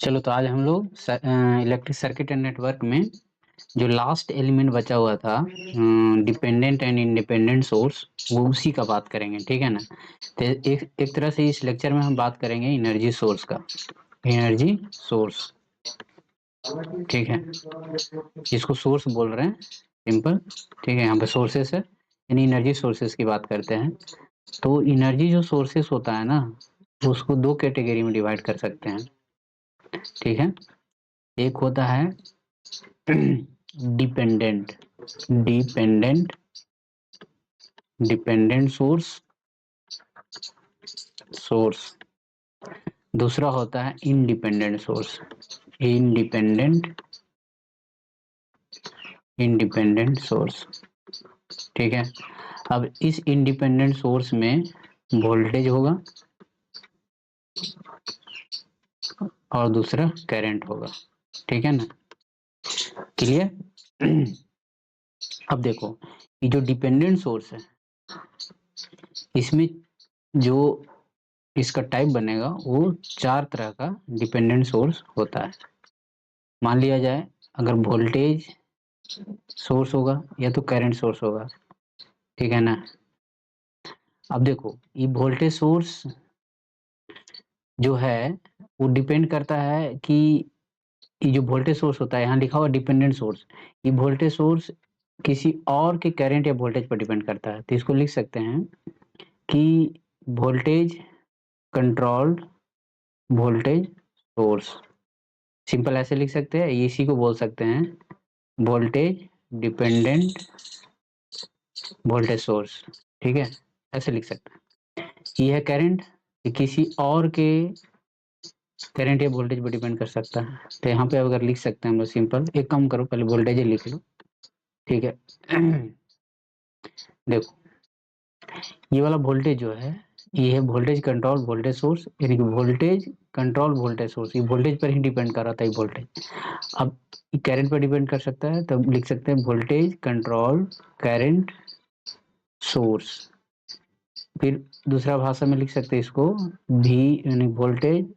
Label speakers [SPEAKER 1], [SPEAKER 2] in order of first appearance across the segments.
[SPEAKER 1] चलो तो आज हम लोग इलेक्ट्रिक सर्किट एंड नेटवर्क में जो लास्ट एलिमेंट बचा हुआ था डिपेंडेंट एंड इंडिपेंडेंट सोर्स वो उसी का बात करेंगे। ठीक है ना। तो एक तरह से इस लेक्चर में हम बात करेंगे एनर्जी सोर्स का। एनर्जी सोर्स, ठीक है, इसको सोर्स बोल रहे हैं सिंपल। ठीक है, यहाँ पे सोर्सेस है, यानी एनर्जी सोर्सेस की बात करते हैं। तो एनर्जी जो सोर्सेस होता है ना, उसको दो कैटेगरी में डिवाइड कर सकते हैं। ठीक है, एक होता है डिपेंडेंट डिपेंडेंट डिपेंडेंट सोर्स। दूसरा होता है independent source, independent independent source. ठीक है, अब इस इंडिपेंडेंट सोर्स में वोल्टेज होगा और दूसरा करंट होगा। ठीक है ना, क्लियर। अब देखो, ये जो डिपेंडेंट सोर्स है इसमें जो इसका टाइप बनेगा वो चार तरह का डिपेंडेंट सोर्स होता है। मान लिया जाए अगर वोल्टेज सोर्स होगा या तो करंट सोर्स होगा। ठीक है ना। अब देखो, ये वोल्टेज सोर्स जो है वो डिपेंड करता है कि ये जो वोल्टेज सोर्स होता है, यहाँ लिखा हुआ डिपेंडेंट सोर्स, ये वोल्टेज सोर्स किसी और के करंट या वोल्टेज पर डिपेंड करता है। तो इसको लिख सकते हैं कि voltage controlled voltage source. Simple ऐसे लिख सकते हैं, इसी को बोल सकते हैं वोल्टेज डिपेंडेंट वोल्टेज सोर्स। ठीक है, ऐसे लिख सकते हैं। ये है करंट, ये किसी और के करंट या वोल्टेज पर डिपेंड कर सकता है। तो यहाँ पे अगर लिख सकते हैं हम लोग सिंपल, एक काम करो पहले वोल्टेज ही लिख लो। ठीक है। देखो, ये वाला वोल्टेज जो है ये है वोल्टेज कंट्रोल वोल्टेज सोर्स, यानी कि वोल्टेज कंट्रोल वोल्टेज सोर्स। ये वोल्टेज पर ही डिपेंड कर रहा था ये वोल्टेज। अब करंट पर डिपेंड कर सकता है, तो लिख सकते हैं वोल्टेज कंट्रोल करंट सोर्स। फिर दूसरा भाषा में लिख सकते हैं इसको भी, यानी वोल्टेज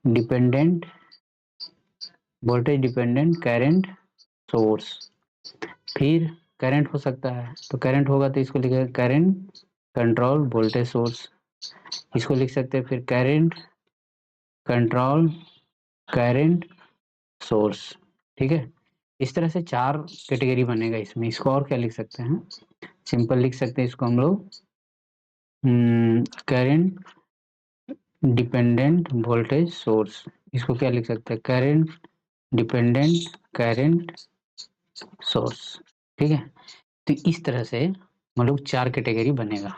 [SPEAKER 1] डिपेंडेंट करंट सोर्स। फिर करंट हो सकता है, तो करंट होगा तो इसको लिखेगा करंट कंट्रोल वोल्टेज सोर्स। इसको लिख सकते हैं फिर करंट कंट्रोल करंट सोर्स। ठीक है, इस तरह से चार कैटेगरी बनेगा इसमें। इसको और क्या लिख सकते हैं, सिंपल लिख सकते हैं इसको हम लोग करंट डिपेंडेंट वोल्टेज सोर्स। इसको क्या लिख सकते हैं, करंट डिपेंडेंट करंट सोर्स। ठीक है, तो इस तरह से हम लोग चार कैटेगरी बनेगा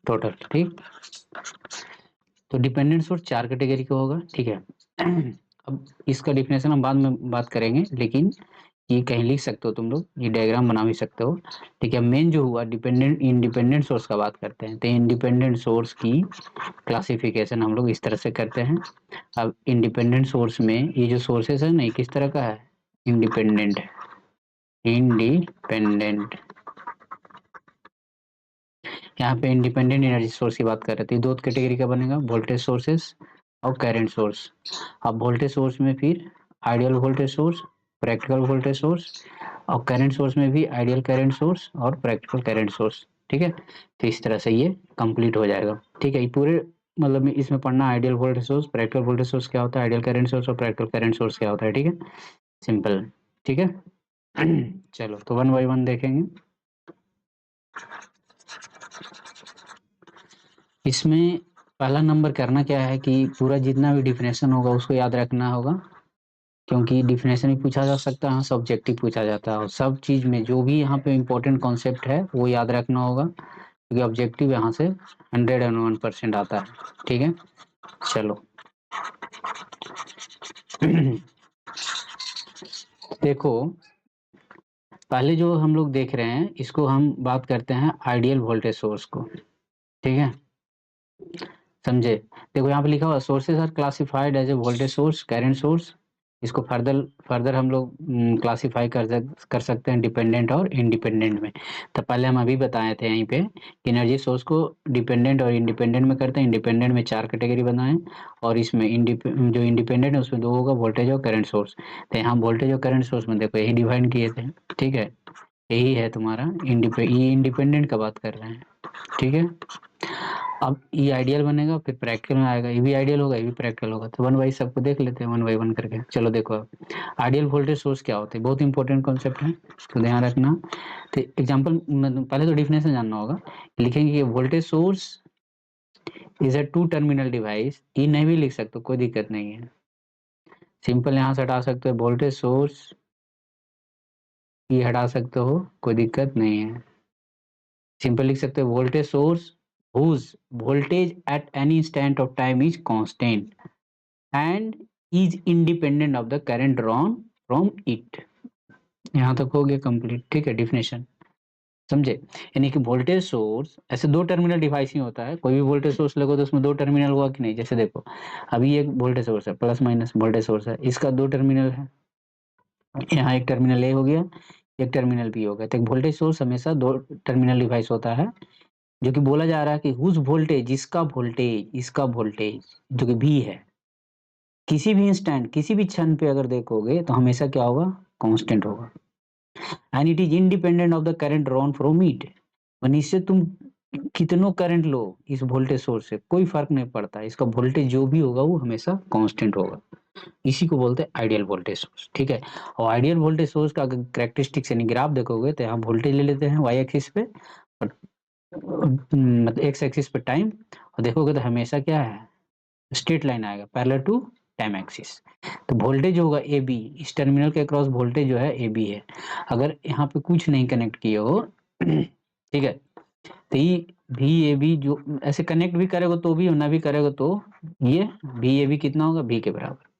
[SPEAKER 1] टोटल। ठीक, तो डिपेंडेंट सोर्स चार कैटेगरी का होगा। ठीक है। अब इसका डिफिनेशन हम बाद में बात करेंगे, लेकिन ये कहीं लिख सकते हो तुम लोग, ये डायग्राम बना भी सकते हो। ठीक है, मेन जो हुआ डिपेंडेंट इंडिपेंडेंट सोर्स का बात करते हैं, तो इंडिपेंडेंट सोर्स की क्लासिफिकेशन हम लोग इस तरह से करते हैं। अब इंडिपेंडेंट सोर्स में ये जो सोर्सेस है ना, किस तरह का है, इंडिपेंडेंट इंडिपेंडेंट। यहाँ पे इंडिपेंडेंट एनर्जी सोर्स की बात कर रहे थे, दो कैटेगरी का बनेगा, वोल्टेज सोर्सेस और करंट सोर्स। अब वोल्टेज सोर्स में फिर ideal voltage source, practical voltage source, और करंट सोर्स में भी आइडियल करंट सोर्स और प्रैक्टिकल करंट सोर्स। ठीक है, तो इस तरह से ये कंप्लीट हो जाएगा। ठीक है, ये पूरे मतलब इसमें पढ़ना ideal voltage source, practical voltage source क्या होता है, आइडियल करंट सोर्स और प्रैक्टिकल करंट सोर्स क्या होता है। ठीक है, सिंपल। ठीक है। चलो तो वन बाई वन देखेंगे। इसमें पहला नंबर करना क्या है कि पूरा जितना भी डिफिनेशन होगा उसको याद रखना होगा, क्योंकि डिफिनेशन भी पूछा जा सकता है, सब्जेक्टिव पूछा जाता है, और सब चीज में जो भी यहाँ पे इम्पोर्टेंट कॉन्सेप्ट है वो याद रखना होगा, क्योंकि ऑब्जेक्टिव यहाँ से 101% आता है। ठीक है, चलो। देखो, पहले जो हम लोग देख रहे हैं इसको हम बात करते हैं आइडियल वोल्टेज सोर्स को। ठीक है, समझे। देखो यहाँ पे लिखा हुआ sources are classified as a voltage source, current source, इसको फर्दर हम लोग क्लासिफाई कर सकते हैं डिपेंडेंट और इंडिपेंडेंट में। तो पहले हम अभी बताए थे यहीं पे कि एनर्जी सोर्स को डिपेंडेंट और इंडिपेंडेंट में करते हैं। इंडिपेंडेंट में 4 कैटेगरी बनाए और इसमें जो इंडिपेंडेंट है उसमें 2 होगा, वोल्टेज और करंट सोर्स। तो यहाँ वोल्टेज और करंट सोर्स में देखो यही डिफाइन किए थे, ठीक है। यही है तुम्हारा ये इंडिपेंडेंट का बात कर रहे हैं, ठीक है। अब ये आइडियल बनेगा, फिर प्रैक्टिकल में आएगा, ये भी आइडियल होगा, ये भी प्रैक्टिकल होगा। तो वन बाई सबको देख लेते हैं, वन बाई वन करके। चलो देखो अब आइडियल वोल्टेज सोर्स क्या होते हैं, बहुत इंपॉर्टेंट कॉन्सेप्ट है, तो ध्यान रखना। तो एग्जांपल पहले तो डिफिनेशन जानना होगा। लिखेंगे कि voltage source is a two terminal device. ये नहीं भी लिख सकते, कोई दिक्कत नहीं है, सिंपल यहाँ से हटा सकते हो वोल्टेज सोर्स, ये हटा सकते हो, कोई दिक्कत नहीं है। सिंपल लिख सकते हो voltage source whose voltage at any instant of time is constant and is independent of the current drawn from it। यहाँ तक हो गया कंप्लीट, ठीक है। डिफिनेशन समझे, यानी कि वोल्टेज सोर्स ऐसे 2 टर्मिनल डिवाइस ही होता है। कोई भी वोल्टेज सोर्स लगो तो उसमें 2 टर्मिनल हुआ कि नहीं। जैसे देखो अभी एक वोल्टेज सोर्स है, प्लस माइनस वोल्टेज सोर्स है, इसका 2 टर्मिनल है। यहाँ एक टर्मिनल ए हो गया, एक टर्मिनल बी हो गया। तो एक वोल्टेज सोर्स हमेशा 2 टर्मिनल डिवाइस होता है, जो कि बोला जा रहा है कि हुज वोल्टेज, इसका वोल्टेज जो कि भी है, किसी भी इंस्टेंट किसी भी क्षण पे अगर देखोगे तो हमेशा क्या होगा, कांस्टेंट होगा। And it is independent of the current drawn from it. इससे तुम कितनों करंट लो इस वोल्टेज सोर्स से कोई फर्क नहीं पड़ता, इसका वोल्टेज जो भी होगा वो हमेशा कांस्टेंट होगा। इसी को बोलते हैं आइडियल वोल्टेज सोर्स, ठीक है। और आइडियल वोल्टेज सोर्स का अगर कैरेक्टरिस्टिक्स यानी ग्राफ देखोगे तो यहाँ वोल्टेज ले लेते हैं वाई एक्सिस पे, मतलब एक्स एक्सिस पे टाइम, और देखोगे तो हमेशा क्या है, स्ट्रेट लाइन आएगा पैरेलल टू टाइम एक्सिस। तो वोल्टेज होगा ए बी, इस टर्मिनल के अक्रॉस वोल्टेज जो है ए बी है। अगर यहाँ पे कुछ नहीं कनेक्ट किए हो ठीक है, तो ये भी ए बी जो ऐसे कनेक्ट भी करेगा तो भी, ना भी करेगा तो ये भी ए बी कितना होगा, बी के बराबर।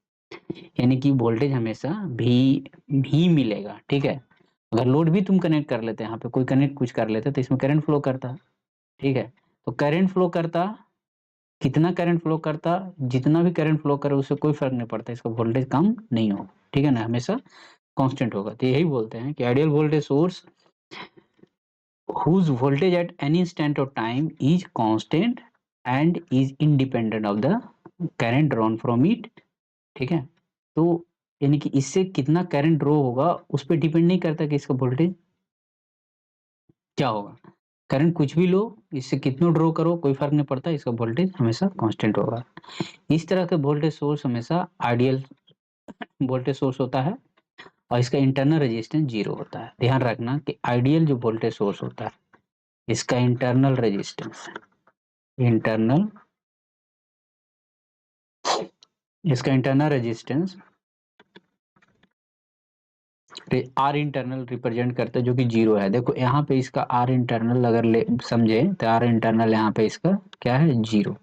[SPEAKER 1] यानी कि वोल्टेज हमेशा भी मिलेगा, ठीक है। अगर लोड भी तुम कनेक्ट कर लेते हैं, यहाँ पे कोई कनेक्ट कुछ कर लेते तो इसमें करंट फ्लो करता, ठीक है। तो करंट फ्लो करता, कितना करंट फ्लो करता, जितना भी करंट फ्लो करे उससे कोई फर्क नहीं पड़ता, इसका वोल्टेज कम नहीं होगा, ठीक है ना, हमेशा कांस्टेंट होगा। तो यही बोलते हैं कि ideal voltage source whose voltage at any instant of time is constant and is independent of the current drawn from it, ठीक है। तो यानी कि इससे कितना करंट ड्रॉ होगा उस पर डिपेंड नहीं करता कि इसका वोल्टेज क्या होगा। करंट कुछ भी लो, इससे कितना ड्रॉ करो कोई फर्क नहीं पड़ता, इसका वोल्टेज हमेशा कांस्टेंट होगा। इस तरह के वोल्टेज सोर्स हमेशा आइडियल वोल्टेज सोर्स होता है और इसका इंटरनल रेजिस्टेंस 0 होता है। ध्यान रखना कि आइडियल जो वोल्टेज सोर्स होता है इसका इंटरनल इसका internal resistance R internal represent करता है, जो कि 0 है। देखो यहाँ पे इसका आर इंटरनल अगर ले समझे तो आर इंटरनल यहाँ पे इसका क्या है, 0,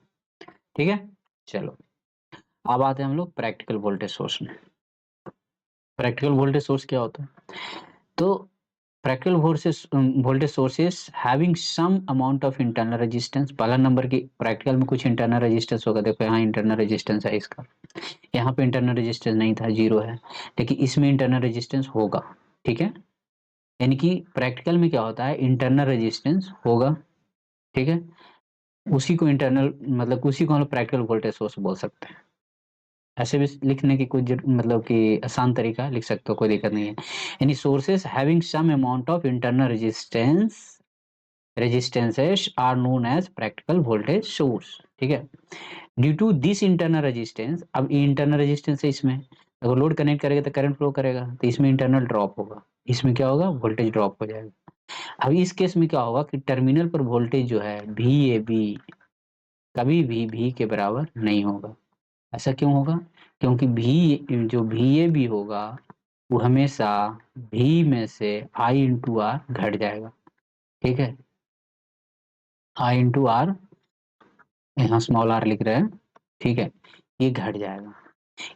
[SPEAKER 1] ठीक है। चलो अब आते हैं हम लोग प्रैक्टिकल वोल्टेज सोर्स में। प्रैक्टिकल वोल्टेज सोर्स क्या होता है, तो practical voltage sources having some amount of internal resistance. पहला नंबर की प्रैक्टिकल में कुछ इंटरनल रेजिस्टेंस होगा, देखो यहाँ इंटरनल रेजिस्टेंस है इसका, यहाँ पे इंटरनल रेजिस्टेंस नहीं था, 0 है, लेकिन इसमें इंटरनल रेजिस्टेंस होगा, ठीक है। यानी कि प्रैक्टिकल में क्या होता है, इंटरनल रेजिस्टेंस होगा, ठीक है। उसी को इंटरनल मतलब उसी को हम लोग प्रैक्टिकल वोल्टेज सोर्स बोल सकते हैं। ऐसे भी लिखने की कोई मतलब कि आसान तरीका लिख सकते हो, कोई दिक्कत नहीं है। यानी sources having some amount of internal resistances are known as practical voltage source, ठीक है। Due to this internal resistance, अब इंटरनल रेजिस्टेंस है इसमें, अगर लोड कनेक्ट करेगा तो करंट फ्लो करेगा, तो इसमें इंटरनल ड्रॉप होगा, इसमें क्या होगा, वोल्टेज ड्रॉप हो जाएगा। अब इस केस में क्या होगा कि टर्मिनल पर वोल्टेज जो है वी ए बी कभी भी के बराबर नहीं होगा। ऐसा क्यों होगा, क्योंकि भी जो वी ए बी होगा वो हमेशा भी में से आई इंटू आर घट जाएगा, ठीक है। आई इंटू आर, यहाँ स्मॉल आर लिख रहे हैं, ठीक है, ये घट जाएगा।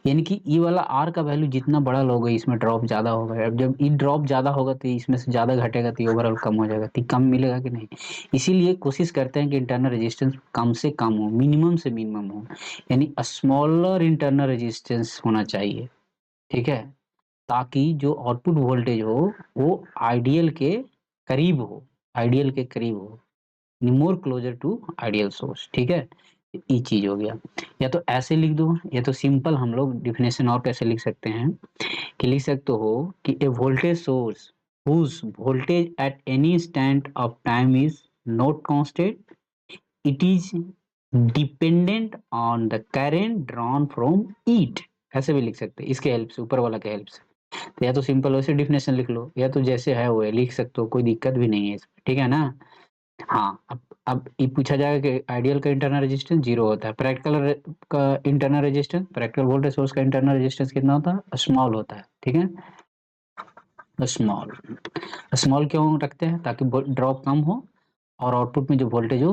[SPEAKER 1] यानी कि ये वाला आर का वैल्यू जितना बड़ा लोगे इसमें ड्रॉप ज्यादा होगा। अब जब ये ड्रॉप ज्यादा होगा तो इसमें से ज्यादा घटेगा तो ओवरऑल कम हो जाएगा, तो कम मिलेगा कि नहीं। इसीलिए कोशिश करते हैं कि इंटरनल रेजिस्टेंस कम से कम हो, मिनिमम से मिनिमम हो, यानी स्मॉलर इंटरनल रेजिस्टेंस होना चाहिए, ठीक है, ताकि जो आउटपुट वोल्टेज हो वो आइडियल के करीब हो, आइडियल के करीब हो, more closer to ideal source. ठीक है, ये चीज हो गया। या तो ऐसे लिख दो, या तो सिंपल हम लोग डिफिनेशन और कैसे लिख सकते हैं कि लिख सकते हो कि a voltage source whose voltage at any instant of time is not constant, it is dependent on the current drawn from it। ऐसे भी लिख सकते हैं इसके हेल्प से, ऊपर वाला के हेल्प से। तो या तो सिंपल वैसे डिफिनेशन लिख लो, या तो जैसे है वो है लिख सकते हो, कोई दिक्कत भी नहीं है इसमें, ठीक है ना। हाँ, अब ये पूछा जाएगा कि आइडियल का इंटरनल रेजिस्टेंस 0 होता है, प्रैक्टिकल का internal resistance, practical voltage source का इंटरनल रेजिस्टेंस कितना होता है, स्मॉल होता है। ठीक है, स्मॉल। स्मॉल क्यों रखते हैं, ताकि ड्रॉप कम हो और आउटपुट में जो वोल्टेज हो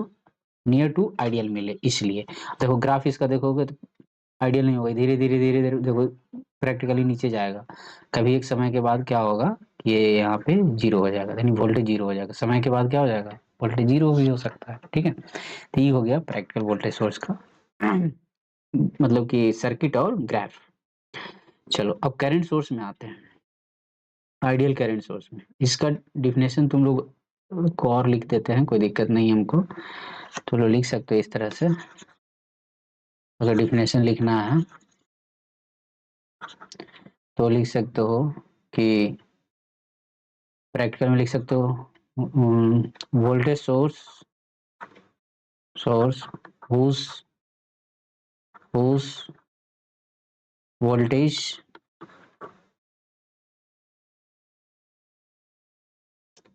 [SPEAKER 1] नियर टू आइडियल मिले, इसलिए। देखो ग्राफ इसका देखोगे तो आइडियल नहीं होगा, धीरे धीरे धीरे धीरे देखो प्रैक्टिकली नीचे जाएगा। कभी एक समय के बाद क्या होगा, ये यहाँ पे जीरो हो जाएगा, यानी वोल्टेज जीरो हो जाएगा। समय के बाद क्या हो जाएगा, वोल्टेज जीरो भी हो सकता है। ठीक है, तो ये हो गया प्रैक्टिकल वोल्टेज सोर्स का मतलब कि सर्किट और ग्राफ। चलो अब करंट सोर्स में आते हैं, आइडियल करंट सोर्स में। इसका डिफिनेशन तुम लोग को और लिख देते हैं, कोई दिक्कत नहीं है हमको, तो लोग लिख सकते हो इस तरह से। अगर डिफिनेशन लिखना है तो लिख सकते हो कि प्रैक्टिकल में लिख सकते हो voltage source, source whose whose voltage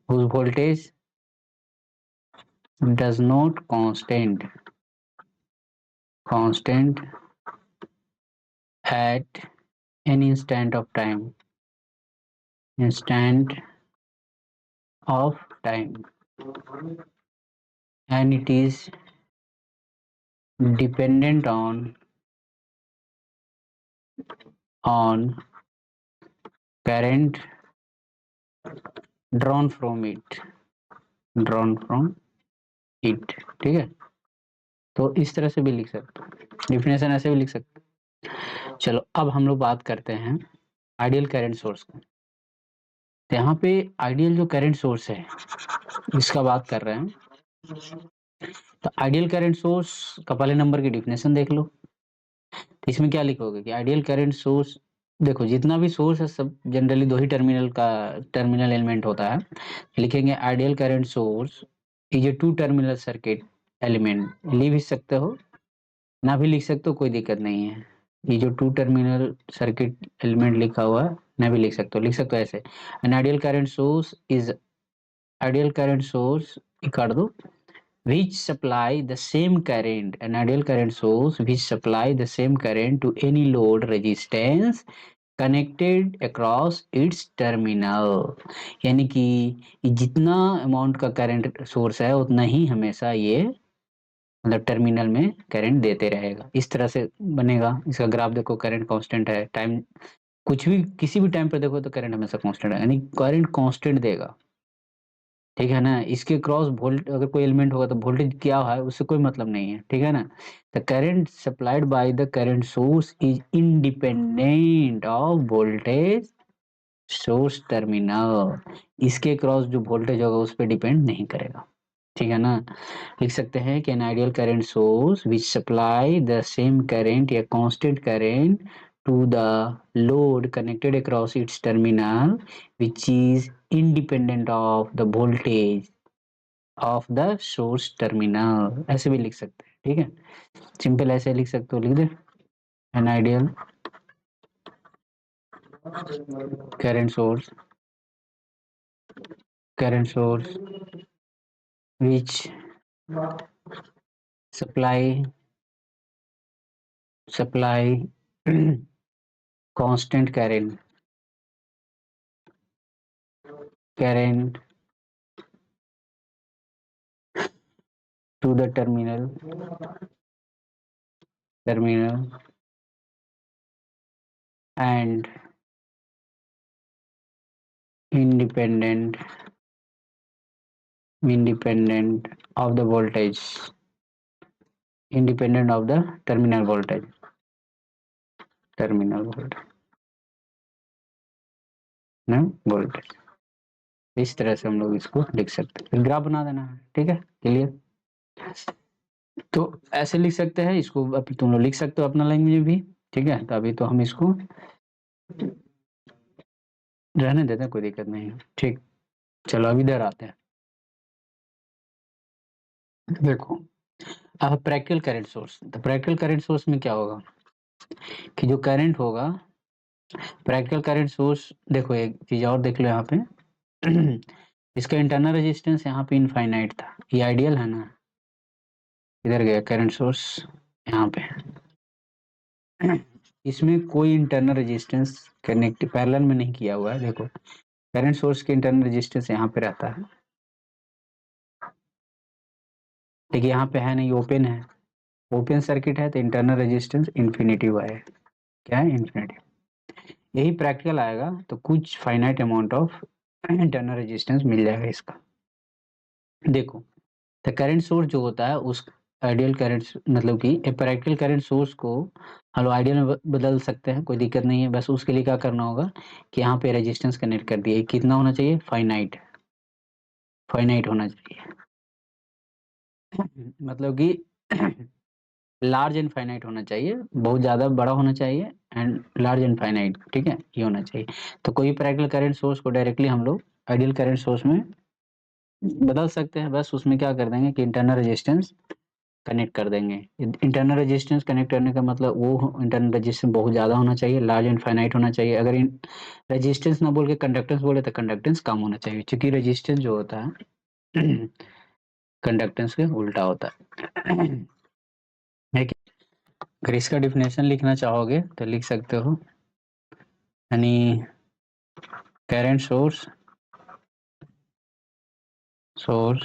[SPEAKER 1] whose voltage does not constant at any instant of time, and it is dependent on current drawn from it, drawn from it। ठीक है, तो इस तरह से भी लिख सकते हो, डिफिनेशन ऐसे भी लिख सकते हो। चलो अब हम लोग बात करते हैं आइडियल करंट सोर्स का। तो यहाँ पे आइडियल जो करंट सोर्स है इसका बात कर रहे हैं। तो आइडियल करंट सोर्स का पहले नंबर की डिफिनेशन देख लो। तो इसमें क्या लिखोगे कि आइडियल करंट सोर्स, देखो जितना भी सोर्स है सब जनरली दो ही टर्मिनल एलिमेंट होता है। लिखेंगे ideal current source is a two terminal circuit element. लिख भी सकते हो, ना भी लिख सकते हो, कोई दिक्कत नहीं है। ये जो टू टर्मिनल सर्किट एलिमेंट लिखा हुआ है, ना भी लिख सकते हो, लिख सकते हो ऐसे। N ideal current source is, ideal current source कर दो which supply the same current, an ideal current source which supply the same current to any load resistance connected across its terminal। यानी कि जितना अमाउंट का current source है उतना ही हमेशा ये मतलब टर्मिनल में करंट देते रहेगा, इस तरह से बनेगा। इसका ग्राफ देखो, करंट कांस्टेंट है, टाइम कुछ भी किसी भी टाइम पर देखो तो करंट हमेशा कांस्टेंट है, यानी करंट कांस्टेंट देगा। ठीक है ना, इसके क्रॉस वोल्ट अगर कोई एलिमेंट होगा तो वोल्टेज क्या है उससे कोई मतलब नहीं है। ठीक है ना, the current supplied by the current source is independent of voltage source terminal. इसके क्रॉस जो वोल्टेज होगा उस पर डिपेंड नहीं करेगा। ठीक है ना, लिख सकते हैं कि an ideal current source which supply the same current या constant current to the load connected across its terminal which is independent of the voltage of the source terminal। ऐसे भी लिख सकते हैं। ठीक है, सिंपल ऐसे लिख सकते हो, लिख दे an ideal current source, current source which supply supply constant current to the terminal and independent independent of the voltage, independent of the terminal voltage, terminal voltage। ना वोल्टेज। इस तरह से हम लोग इसको लिख सकते हैं, फिर ग्राफ बना देना है, ठीक है, क्लियर। तो ऐसे लिख सकते हैं इसको, अब तुम लोग लिख सकते हो अपना लैंग्वेज में भी, ठीक है। तो अभी तो हम इसको रहने देते हैं, कोई दिक्कत नहीं है, ठीक। चलो अब इधर आते हैं, देखो अब प्रैक्टिकल करंट सोर्स। तो प्रैक्टिकल करंट सोर्स में क्या होगा कि जो करंट होगा, प्रैक्टिकल करंट सोर्स, देखो एक चीज और देख लो यहाँ पे इसका इंटरनल रेजिस्टेंस यहाँ पे इनफाइनाइट था, ये आइडियल है ना। इधर गया करंट सोर्स यहाँ पे इसमें कोई इंटरनल रेजिस्टेंस कनेक्ट पैरेलल में नहीं किया हुआ है। देखो करंट सोर्स के इंटरनल रेजिस्टेंस यहाँ पे रहता है, लेकिन यहाँ पे है नहीं, ओपन है। ओपन सर्किट है तो इंटरनल रेजिस्टेंस इन्फिनिटी हुआ है, क्या है, इन्फिनिटी। यही प्रैक्टिकल आएगा तो कुछ finite amount of internal resistance मिल जाएगा इसका। देखो तो करंट सोर्स जो होता है उस आइडियल करंट, मतलब कि प्रैक्टिकल करंट सोर्स को हम लोग आइडियल में बदल सकते हैं, कोई दिक्कत नहीं है। बस उसके लिए क्या करना होगा कि यहाँ पे रेजिस्टेंस कनेक्ट कर दिए, कितना होना चाहिए, फाइनाइट, फाइनाइट होना चाहिए मतलब कि लार्ज एंड फाइनाइट होना चाहिए, बहुत ज़्यादा बड़ा होना चाहिए एंड लार्ज एंड फाइनाइट, ठीक है, ये होना चाहिए। तो कोई प्रैक्टिकल करंट सोर्स को डायरेक्टली हम लोग आइडियल करंट सोर्स में बदल सकते हैं। बस उसमें क्या कर देंगे कि इंटरनल रेजिस्टेंस कनेक्ट कर देंगे। इंटरनल रेजिस्टेंस कनेक्ट करने का मतलब वो इंटरनल रेजिस्टेंस बहुत ज़्यादा होना चाहिए, लार्ज एंड फाइनाइट होना चाहिए। अगर इन रेजिस्टेंस ना बोल के कंडक्टेंस बोले तो कंडक्टेंस कम होना चाहिए, क्योंकि रेजिस्टेंस जो होता है कंडक्टेंस के उल्टा होता है कि अगर इसका डिफिनेशन लिखना चाहोगे तो लिख सकते हो, यानी current source, source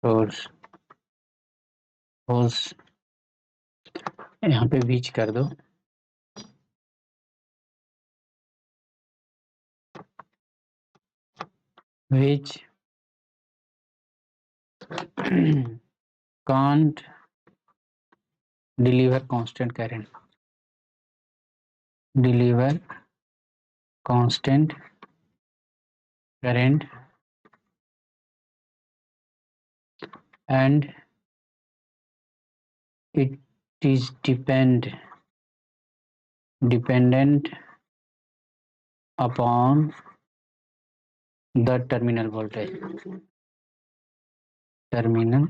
[SPEAKER 1] source source यहाँ पे बीच कर दो, which can't deliver constant current, deliver constant current and it is dependent upon the terminal voltage, terminal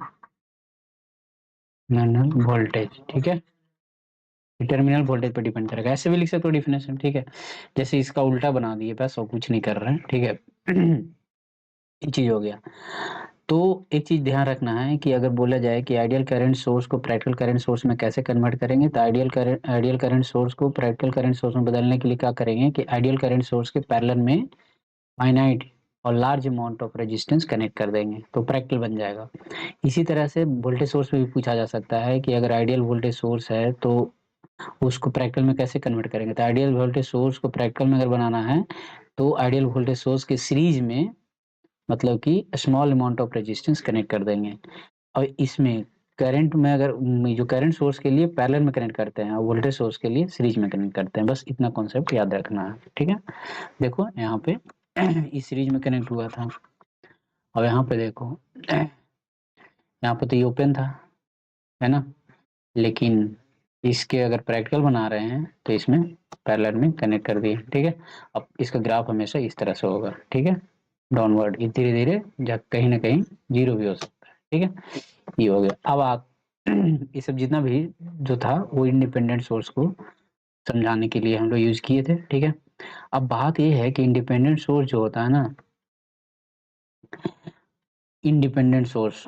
[SPEAKER 1] voltage, ठीक है, टर्मिनल वोल्टेज पर डिपेंड करेगा। ऐसे भी लिख सकते हो डिफिनेशन, ठीक है, जैसे इसका उल्टा बना दिए बस और कुछ नहीं कर रहे हैं, ठीक है एक चीज हो गया। तो एक चीज ध्यान रखना है कि अगर बोला जाए कि आइडियल करंट सोर्स को प्रैक्टिकल करंट सोर्स में कैसे कन्वर्ट करेंगे, तो आइडियल करंट सोर्स को प्रैक्टिकल करंट सोर्स में बदलने के लिए क्या करेंगे कि आइडियल करंट सोर्स के पैरेलल में फाइनाइट और large amount of resistance connect कर देंगे तो प्रैक्टिकल बन जाएगा। इसी तरह से वोल्टेज सोर्स में भी पूछा जा सकता है कि अगर आइडियल वोल्टेज सोर्स है तो उसको प्रैक्टिकल में कैसे कन्वर्ट करेंगे। तो आइडियल वोल्टेज सोर्स को प्रैक्टिकल में अगर बनाना है तो आइडियल वोल्टेज सोर्स के सीरीज में, मतलब कि small amount of resistance connect कर देंगे। और इसमें करंट में अगर जो करंट सोर्स के लिए पैरेलल में कनेक्ट करते हैं और वोल्टेज सोर्स के लिए सीरीज में कनेक्ट करते हैं, बस इतना कॉन्सेप्ट याद रखना है, ठीक है। देखो यहाँ पे इस सीरीज में कनेक्ट हुआ था और यहाँ पे देखो यहाँ पे तो ये ओपन था, है ना, लेकिन इसके अगर प्रैक्टिकल बना रहे हैं तो इसमें पैरेलल में कनेक्ट कर दिए, ठीक है। अब इसका ग्राफ हमेशा इस तरह से होगा, ठीक है, डाउनवर्ड, धीरे धीरे कहीं ना कहीं जीरो भी हो सकता है, ठीक है, ये हो गया। अब आप ये सब जितना भी जो था वो इंडिपेंडेंट सोर्स को समझाने के लिए हम लोग यूज किए थे, ठीक है। अब बात ये है कि इंडिपेंडेंट सोर्स जो होता है ना, इंडिपेंडेंट सोर्स,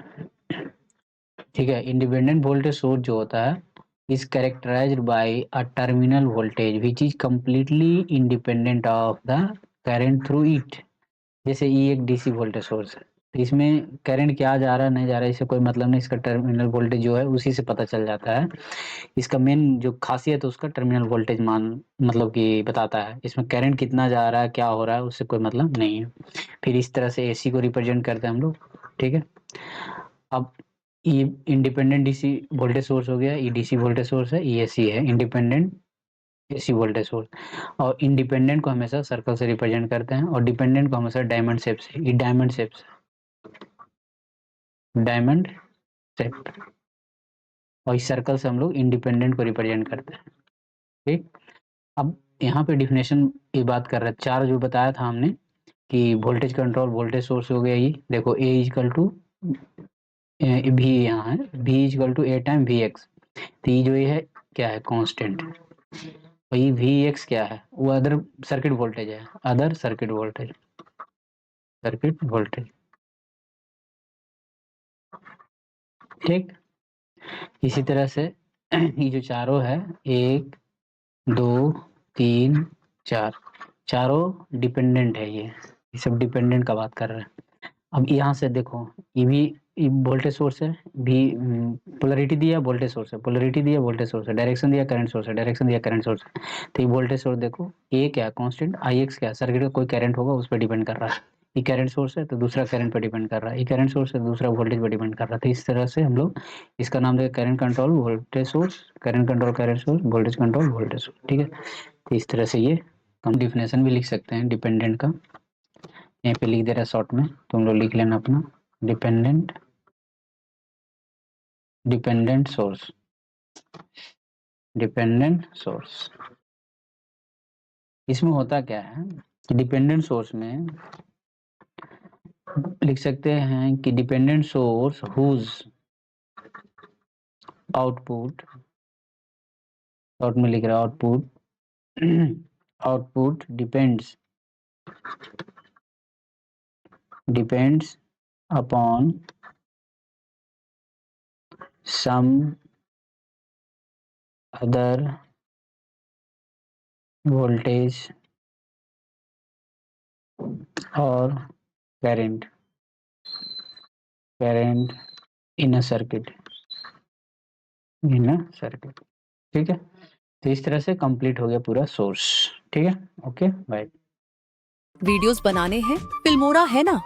[SPEAKER 1] ठीक है, इंडिपेंडेंट वोल्टेज सोर्स जो होता है is characterized by a terminal voltage which is completely independent of the current through it। जैसे ये एक डीसी वोल्टेज सोर्स है तो इसमें करंट क्या जा रहा है नहीं जा रहा है इससे कोई मतलब नहीं, इसका टर्मिनल वोल्टेज जो है उसी से पता चल जाता है। इसका मेन जो खासियत है उसका टर्मिनल वोल्टेज मान, मतलब कि बताता है, इसमें करंट कितना जा रहा है क्या हो रहा है उससे कोई मतलब नहीं है। फिर इस तरह से एसी को रिप्रेजेंट करते हैं हम लोग, ठीक है। अब ये इंडिपेंडेंट डीसी वोल्टेज सोर्स हो गया, ये डीसी वोल्टेज सोर्स है, ये एसी है इंडिपेंडेंट एसी वोल्टेज सोर्स। और इंडिपेंडेंट को हमेशा सर्कल से रिप्रेजेंट करते हैं और डिपेंडेंट को हमेशा डायमंड शेप से। ये डायमंड शेप और इस सर्कल से हम लोग इंडिपेंडेंट को रिप्रेजेंट करते हैं। ठीक, अब यहाँ पे डिफिनेशन की बात कर रहे हैं। चार जो बताया था हमने कि वोल्टेज कंट्रोल वोल्टेज सोर्स हो गया। ये देखो A इक्वल टू भी यहाँ है, V equal to a time V X. तो ये जो ये है क्या है, कांस्टेंट। और ये वी एक्स क्या है, वो अदर सर्किट वोल्टेज है, अदर सर्किट वोल्टेज, ठीक। इसी तरह से ये जो चारों है, 1 2 3 4, चारों डिपेंडेंट है। ये सब डिपेंडेंट का बात कर रहे हैं। अब यहाँ से देखो, ये भी वोल्टेज सोर्स है, भी पोलरिटी दिया वोल्टेज सोर्स है, पोलरिटी दिया वोल्टेज सोर्स है, डायरेक्शन दिया करंट सोर्स है, डायरेक्शन दिया करंट सोर्स है। तो ये वोल्टेज सोर्स देखो, ए क्या कांस्टेंट, आई एक्स क्या सर्किट का कोई करंट होगा उस पर डिपेंड कर रहा है। ये करंट सोर्स है तो दूसरा करंट पर डिपेंड कर रहा है, ये करंट सोर्स है तो दूसरा वोल्टेज पर डिपेंड कर रहा है। तो इस तरह से हम लोग इसका नाम देंगे current control voltage source, current control current source, voltage control voltage source. ठीक है, तो इस तरह से ये हम डिफिनेशन भी लिख सकते हैं डिपेंडेंट का। यहाँ पे लिख दे रहा है शॉर्ट में, तुम लोग लिख लेना अपना, डिपेंडेंट सोर्स। इसमें होता क्या है कि डिपेंडेंट सोर्स में लिख सकते हैं कि dependent source whose output, short में लिख रहा है output depends upon some other voltage or current in a circuit, ठीक है। तो इस तरह से कंप्लीट हो गया पूरा सोर्स। ठीक है, ओके बाय।
[SPEAKER 2] वीडियोस बनाने हैं, फिल्मोरा है ना।